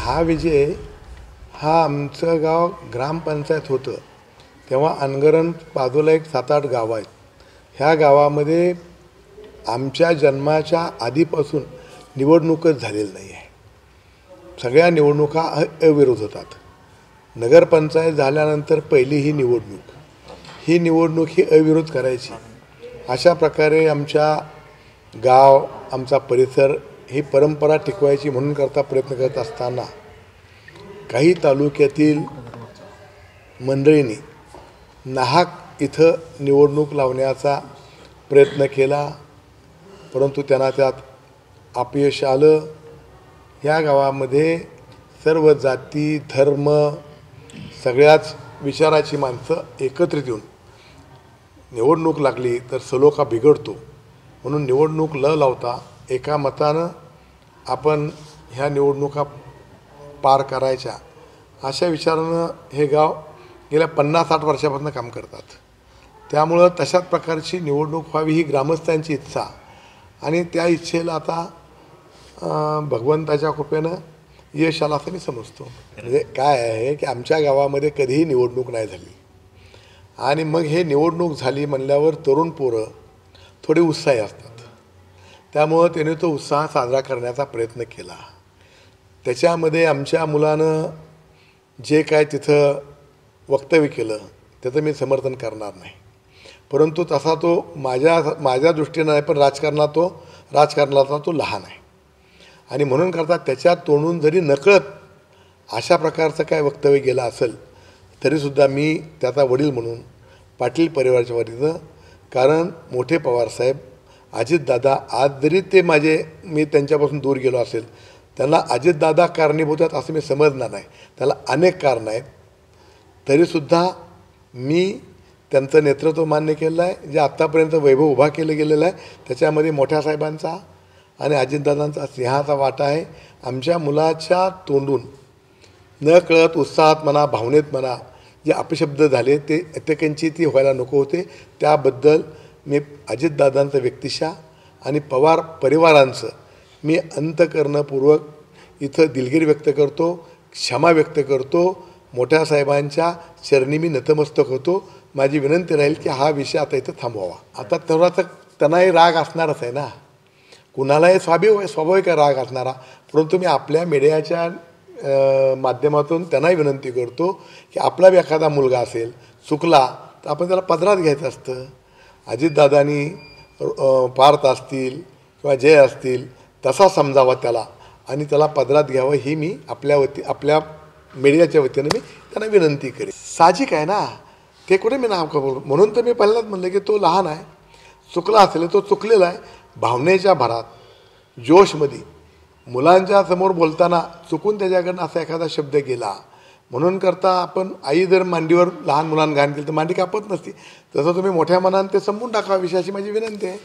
हा विजय हा आमचं गाव ग्रामपंचायत होतं तेव्हा अनगरण बाजूला एक 7-8 गावं आहेत. ह्या गावामध्ये आमच्या जन्माच्या आधीपासून निवडणूकच झालेली नाही आहे. सगळ्या निवडणुका अविरोध होतात. नगरपंचायत झाल्यानंतर पहिली ही निवडणूक ही अविरोध करायची. अशा प्रकारे आमच्या गाव आमचा परिसर ही परंपरा टिकवायची म्हणून करता प्रयत्न करत असताना काही तालुक्यातील मंडळींनी नाहक इथं निवडणूक लावण्याचा प्रयत्न केला, परंतु त्यांना त्यात अपयश आलं. या गावामध्ये सर्व जाती धर्म सगळ्याच विचाराची माणसं एकत्रित येऊन निवडणूक लागली तर सलोखा बिघडतो म्हणून निवडणूक न लावता एका मतानं आपण ह्या निवडणुका पार करायच्या अशा विचारानं हे गाव गेल्या 50-60 वर्षापासून काम करतात. त्यामुळं तशाच प्रकारची निवडणूक व्हावी ही ग्रामस्थांची इच्छा आणि त्या इच्छेला आता भगवंताच्या कृपेनं यश आलं असं मी समजतो. म्हणजे काय आहे की आमच्या गावामध्ये कधीही निवडणूक नाही झाली आणि मग हे निवडणूक झाली म्हणल्यावर तरुण पोरं थोडे उत्साही असतात. त्यामुळं त्याने तो उत्साह साजरा करण्याचा प्रयत्न केला. त्याच्यामध्ये आमच्या मुलानं जे काय तिथं वक्तव्य केलं त्याचं मी समर्थन करणार नाही, परंतु तसा तो माझ्या दृष्टीनं नाही, पण राजकारणाचा तो लहान आहे आणि म्हणून करता त्याच्या तोंडून जरी नकळत अशा प्रकारचं काय वक्तव्य गेलं असेल तरीसुद्धा मी त्याचा वडील म्हणून पाटील परिवाराच्या वतीनं, कारण मोठे पवारसाहेब अजितदादा आज जरी मी त्यांच्यापासून दूर गेलो असेल त्यांना अजितदादा कारणीभूत आहेत असं मी समजणार नाही. त्याला अनेक कारणं आहेत, तरीसुद्धा मी त्यांचं नेतृत्व मान्य केलं आहे. जे आत्तापर्यंत वैभव उभा केलं गेलेलं आहे त्याच्यामध्ये मोठ्या साहेबांचा आणि अजितदादांचा सिंहाचा वाटा आहे. आमच्या मुलाच्या तोंडून न कळत उत्साहात म्हणा भावनेत म्हणा जे अपशब्द झाले ते अत्यंची ती व्हायला नको होते. त्याबद्दल मी अजितदादांचं व्यक्तिशः आणि पवार परिवारांचं मी अंतःकरणपूर्वक इथं दिलगिरी व्यक्त करतो, क्षमा व्यक्त करतो. मोठ्या साहेबांच्या चरणी मी नतमस्तक होतो. माझी विनंती राहील की हा विषय आता इथं थांबवावा. आता थोडासा त्यांनाही राग असणारच आहे ना, कुणालाही स्वाभाविक राग असणारा, परंतु मी आपल्या मीडियाच्या माध्यमातून त्यांनाही विनंती करतो की आपला बी एखादा मुलगा असेल चुकला तर आपण त्याला पदरात घ्यायचं असतं. अजितदादांनी पार्थ असतील किंवा जय असतील तसा समजावा त्याला आणि त्याला पदरात घ्यावं ही मी आपल्या मीडियाच्या वतीनं मी त्यांना विनंती करेन. साहजिक आहे ना, ते कुठे मी नाव करू, म्हणून तर मी पहिल्यांदाच म्हणलं की तो लहान आहे, चुकला असेल तो चुकलेला आहे. भावनेच्या भरात जोशमध्ये मुलांच्या समोर बोलताना चुकून त्याच्याकडनं असा एखादा शब्द गेला म्हणून करता आपण आई जर मांडीवर लहान मुलांना घाण केलं तर मांडी कापत नसती, तसं तुम्ही मोठ्या मनानं ते संपून टाका विषयाची माझी विनंती आहे.